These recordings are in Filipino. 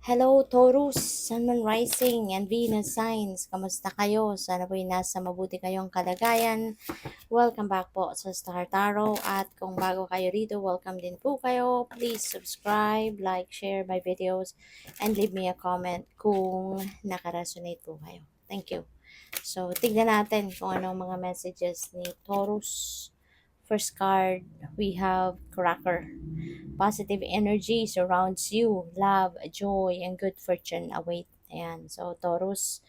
Hello, Taurus, Sun, Moon Rising, and Venus signs. Kamusta kayo? Sana po'y nasa mabuti kayong kalagayan. Welcome back po sa Star Tarot. At kung bago kayo rito, welcome din po kayo. Please subscribe, like, share my videos, and leave me a comment kung nakaresonate po kayo. Thank you. So, tignan natin kung anong mga messages ni Taurus. First card, we have Cracker. Positive energy surrounds you. Love, joy, and good fortune await. Ayan. So, Taurus,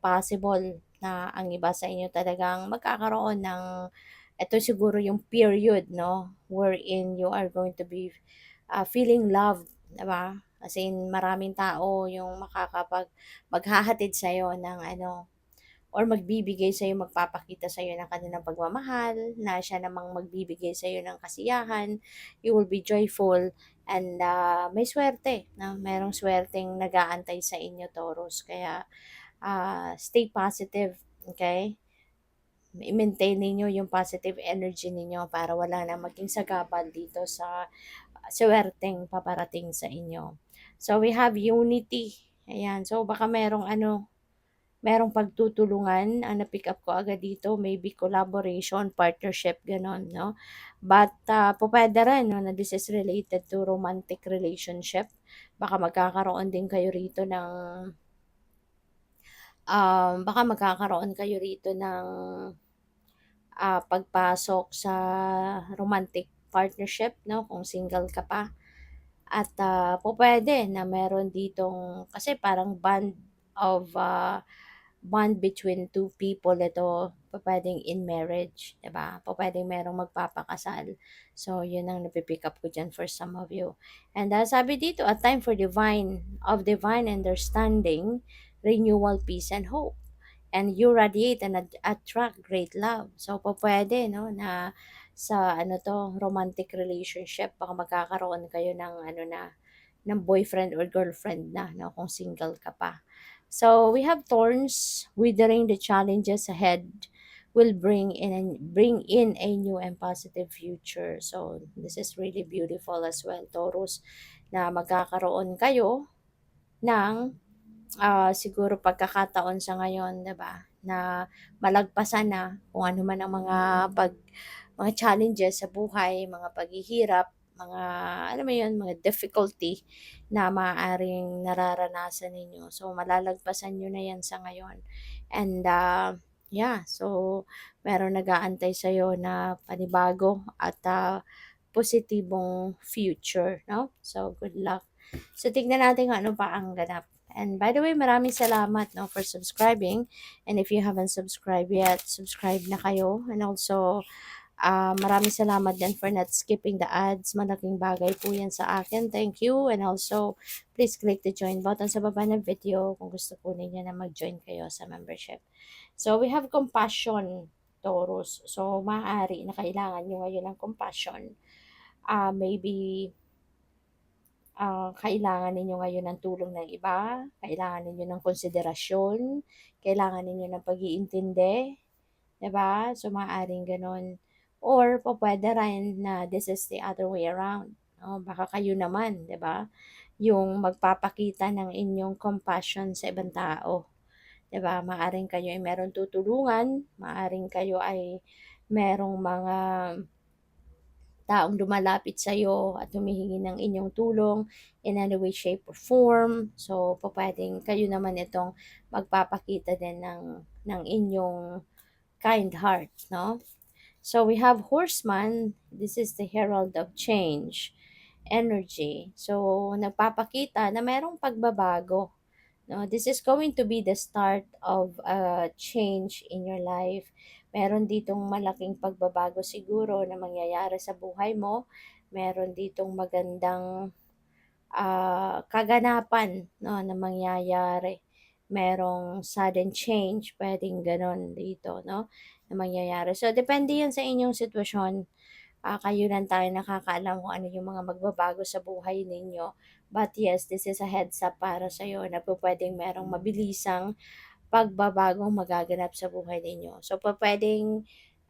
possible na ang iba sa inyo talagang magkakaroon ng ito siguro yung period, no? Wherein you are going to be feeling loved, diba? As in, maraming tao yung maghahatid sa'yo ng or magbibigay sa'yo, magpapakita sa'yo ng kanilang pagmamahal, na siya namang magbibigay sa'yo ng kasiyahan, you will be joyful, and may swerte, no? Merong swerteng nag-aantay sa inyo, Taurus. Kaya, stay positive, okay? I-maintain ninyo yung positive energy ninyo para wala na maging sagabal dito sa swerteng paparating sa inyo. So, we have unity. Ayan. So, baka merong pagtutulungan, ang na-pick up ko agad dito, maybe collaboration, partnership, gano'n, no? But, pupuwede rin, no, na this is related to romantic relationship. Baka magkakaroon din kayo rito ng, baka magkakaroon kayo rito ng pagpasok sa romantic partnership, no, kung single ka pa. At pupuwede na meron ditong, kasi parang bond between two people ito, pupuwedeng in marriage, 'di ba? Pupuwedeng merong magpapakasal. So, 'yun ang napi-pick up ko diyan for some of you. And sabi dito, a time for divine understanding, renewal, peace, and hope. And you radiate and attract great love. So, pupuwede, no, na sa romantic relationship, baka magkakaroon kayo ng ng boyfriend or girlfriend na, no, kung single ka pa. So, we have thorns. Withering the challenges ahead will bring in a new and positive future. So, this is really beautiful as well, Taurus, na magkakaroon kayo ng siguro pagkakataon sa ngayon, 'di ba, na malagpasan na kung ano man ang mga challenges sa buhay, mga paghihirap, mga alam mo 'yun, mga difficulty na maaaring nararanasan ninyo. So, malalagpasan niyo na 'yan sa ngayon. And, yeah, so merong nag-aantay sa'yo na panibago at, positibong future, 'no? So, good luck. So, tignan natin kung ano pa ang ganap. And by the way, maraming salamat, no, for subscribing. And if you haven't subscribed yet, subscribe na kayo. And also, maraming salamat din for not skipping the ads. Malaking bagay po yan sa akin. Thank you. And also, please click the join button sa baba ng video kung gusto po ninyo na mag-join kayo sa membership. So, we have compassion, Taurus. So, maaari na kailangan nyo ngayon ng compassion. Maybe kailangan ninyo ngayon ng tulong ng iba, kailangan ninyo ng konsiderasyon, kailangan ninyo ng pag-iintindi, 'di ba? So, maaaring gano'n. Or pupuwede rin na this is the other way around, 'no? Baka kayo naman, 'di ba, yung magpapakita ng inyong compassion sa ibang tao, 'di ba? Maaaring kayo ay merong tutulungan, maaaring kayo ay merong mga taong lumalapit sa'yo at humihingi ng inyong tulong in any way, shape, or form. So, pupuwedeng kayo naman itong magpapakita din ng inyong kind heart, no? So, we have Horseman. This is the herald of change, energy. So, nagpapakita na merong pagbabago, no? This is going to be the start of a change in your life. Meron ditong malaking pagbabago siguro na mangyayari sa buhay mo. Meron ditong magandang kaganapan, no, na mangyayari. Merong sudden change, pwedeng ganon dito, no, na mangyayari. So, depende yan sa inyong sitwasyon. Kayo lang tayo nakakaalam kung ano yung mga magbabago sa buhay ninyo. But yes, this is a heads up para sa'yo na pwedeng merong mabilisang pagbabagong magaganap sa buhay ninyo. So, pupuwedeng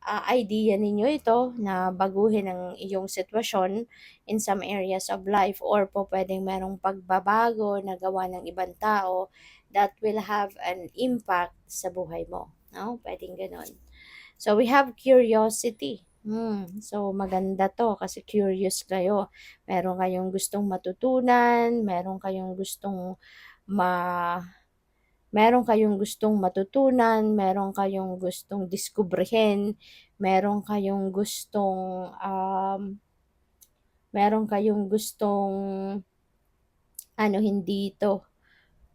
idea ninyo ito na baguhin ang iyong sitwasyon in some areas of life, or po pwedeng merong pagbabago na gawa ng ibang tao that will have an impact sa buhay mo. No? Pwedeng ganon. So, we have curiosity. So, maganda to kasi curious kayo. Meron kayong gustong matutunan, ma meron kayong gustong diskubrihin, meron kayong gustong meron kayong gustong hindi ito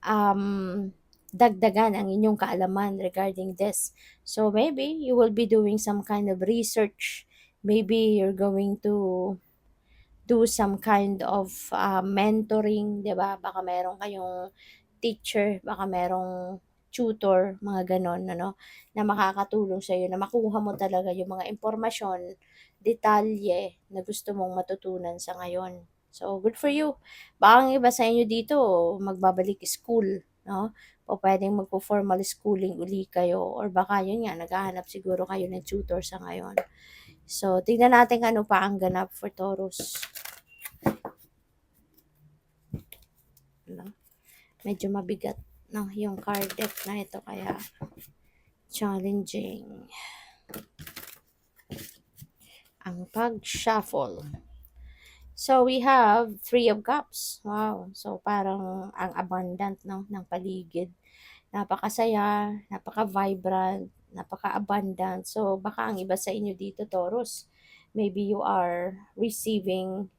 um, dagdagan ang inyong kaalaman regarding this. So maybe you will be doing some kind of research. Maybe you're going to do some kind of mentoring, 'di ba? Baka meron kayong teacher, baka merong tutor, mga ganon, ano, na makakatulong sa iyo na makuha mo talaga yung mga impormasyon, detalye na gusto mong matutunan sa ngayon. So, good for you. Baka ang iba sa inyo dito, magbabalik school, no? O pwedeng magpo-formal schooling uli kayo, or baka yun nga, naghahanap siguro kayo ng tutor sa ngayon. So, tingnan natin ano pa ang ganap for Taurus. Ano? Medyo mabigat, no, yung card deck na ito, kaya challenging ang pag-shuffle. So, we have Three of Cups. Wow. So, parang ang abundant, no, ng paligid. Napakasaya, napaka-vibrant, napaka-abundant. So, baka ang iba sa inyo dito, Taurus, maybe you are receiving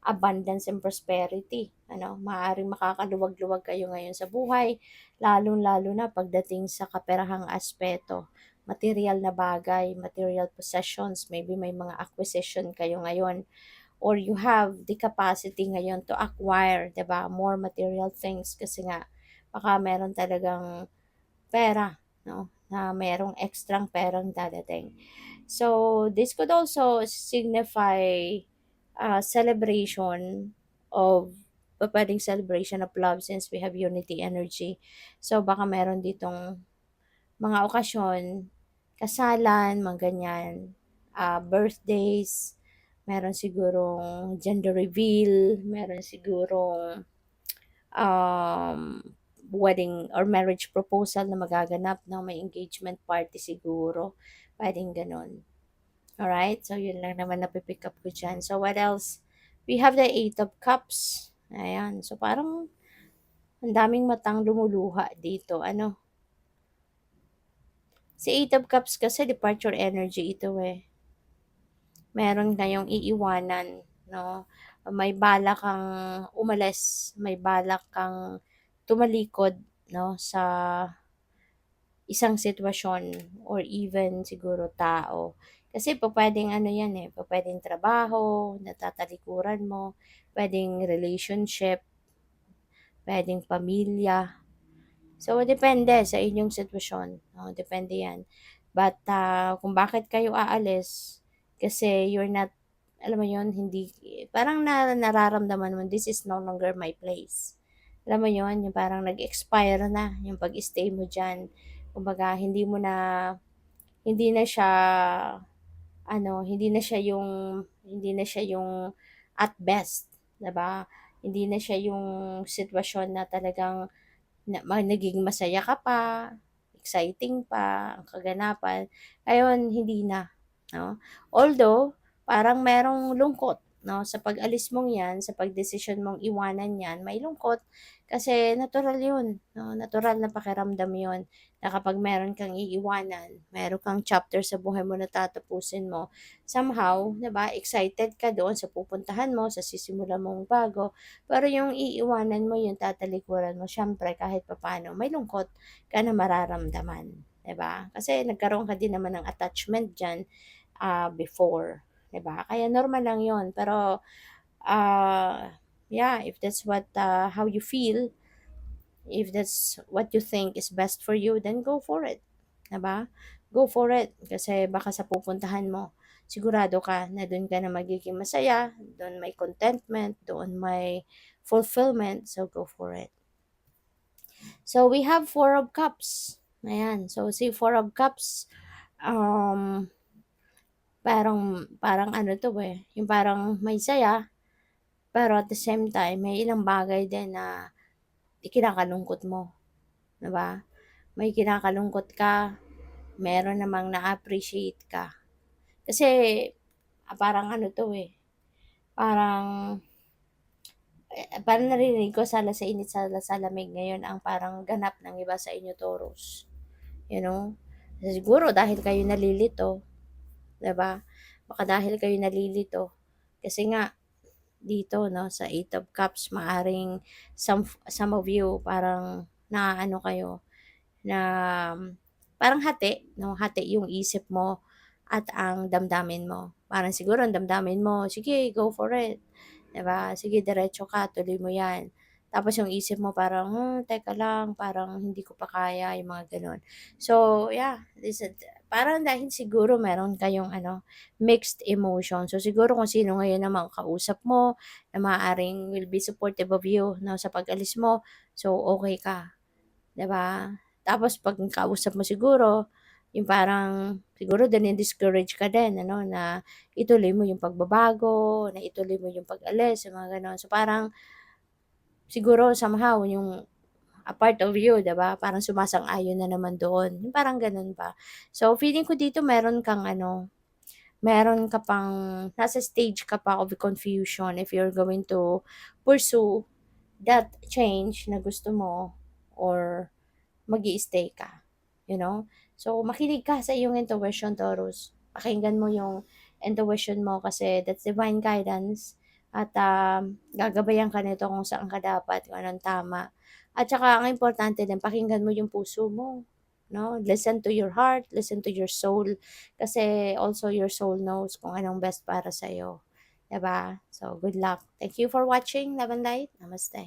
abundance and prosperity. Ano, maaaring makakaluwag-luwag kayo ngayon sa buhay, lalong-lalo na pagdating sa kaperahang aspeto. Material na bagay, material possessions, maybe may mga acquisition kayo ngayon, or you have the capacity ngayon to acquire, 'di ba, more material things kasi nga baka meron talagang pera, no, na merong extrang perang dadating. So, this could also signify celebration of pwedeng celebration of love since we have unity energy. So, baka meron ditong mga okasyon, kasalan, mga ganyan, birthdays, meron sigurong gender reveal, meron sigurong um, wedding or marriage proposal na magaganap, no? May engagement party siguro. Pwedeng ganun. Alright? So, yun lang naman napipick up ko dyan. So, what else? We have the Eight of Cups. Ayan. So, parang ang daming matang lumuluha dito. Ano? Si Eight of Cups kasi departure energy ito eh. Meron kayong iiwanan, no? May balak kang umalis, may balak kang tumalikod, no, sa isang sitwasyon or even siguro tao. Kasi po pwedeng ano yan eh, po pwedeng trabaho, natatalikuran mo, pwedeng relationship, pwedeng pamilya. So, depende sa inyong sitwasyon. No? Depende yan. But, kung bakit kayo aalis, kasi you're not, alam mo yun, hindi, parang nararamdaman mo, this is no longer my place. Alam mo yun, yung parang nag-expire na yung pag-stay mo dyan. Kumbaga, hindi na siya, hindi na siya yung at best, 'di ba? Hindi na siya yung sitwasyon na talagang naging masaya ka pa, exciting pa, ang kaganapan. Ngayon, hindi na, no? Although, parang merong lungkot, no? Sa pag-alis mong yan, sa pagdesisyon mong iwanan yan, may lungkot. Kasi natural yun, no? Natural na pakiramdam yun na kapag meron kang iiwanan, meron kang chapter sa buhay mo na tatapusin mo, somehow, 'di ba, excited ka doon sa pupuntahan mo, sa sisimulan mong bago, pero yung iiwanan mo, yung tatalikuran mo, syempre kahit papaano may lungkot ka na mararamdaman, 'di ba? Kasi nagkaroon ka din naman ng attachment diyan before, 'di ba? Kaya normal lang 'yon. Pero yeah, if that's how you feel, if that's what you think is best for you, then go for it. 'Di ba? Go for it kasi baka sa pupuntahan mo, sigurado ka na doon ka na magiging masaya, doon may contentment, doon may fulfillment, so go for it. So we have Four of Cups. Ayan. So si Four of Cups, um parang parang ano 'to, yung parang may saya, pero at the same time may ilang bagay din na ikinakalungkot mo, 'di ba? May kinakalungkot ka, meron namang na-appreciate ka. Kasi, parang ano 'to, parang, parang naririnig ko sa init sa lamig ngayon ang parang ganap ng iba sa inyo Taurus, you know? Siguro dahil kayo nalilito, 'di ba? Baka dahil kayo nalilito kasi nga dito 'no, sa Eight of Cups maaring some of you parang naaano kayo na parang hati 'no, hati yung isip mo at ang damdamin mo. Parang siguro ang damdamin mo, "Sige, go for it." 'Di ba? "Sige, diretso ka, tuloy mo 'yan." Tapos yung isip mo parang, teka lang, parang hindi ko pa kaya," yung mga gano'n. So, yeah, parang dahil siguro meron kayong ano, mixed emotion. So, siguro kung sino ngayon ang makakausap mo na maaaring will be supportive of you 'no, sa pag-alis mo, so okay ka. 'Di ba? Tapos 'pag kausap mo siguro, yung parang siguro dini-discourage ka din ano, na ituloy mo yung pagbabago, na ituloy mo yung pag-alis, yung mga gano'n. So, parang siguro somehow yung a part of you, 'di ba, parang sumasang-ayon na naman doon, yung parang gano'n ba. So, feeling ko dito meron kang ano, meron ka pang nasa stage ka pa of confusion if you're going to pursue that change na gusto mo or mag-i-stay ka, you know? So, makinig ka sa iyong intuition, Taurus. Pakinggan mo yung intuition mo kasi that's divine guidance at gagabayan ka nito kung saan ka dapat, kung anong tama. At saka ang importante din, pakinggan mo yung puso mo. No? Listen to your heart, listen to your soul. Kasi also your soul knows kung anong best para sa'yo. 'Di ba? So, good luck. Thank you for watching. Love and light. Namaste.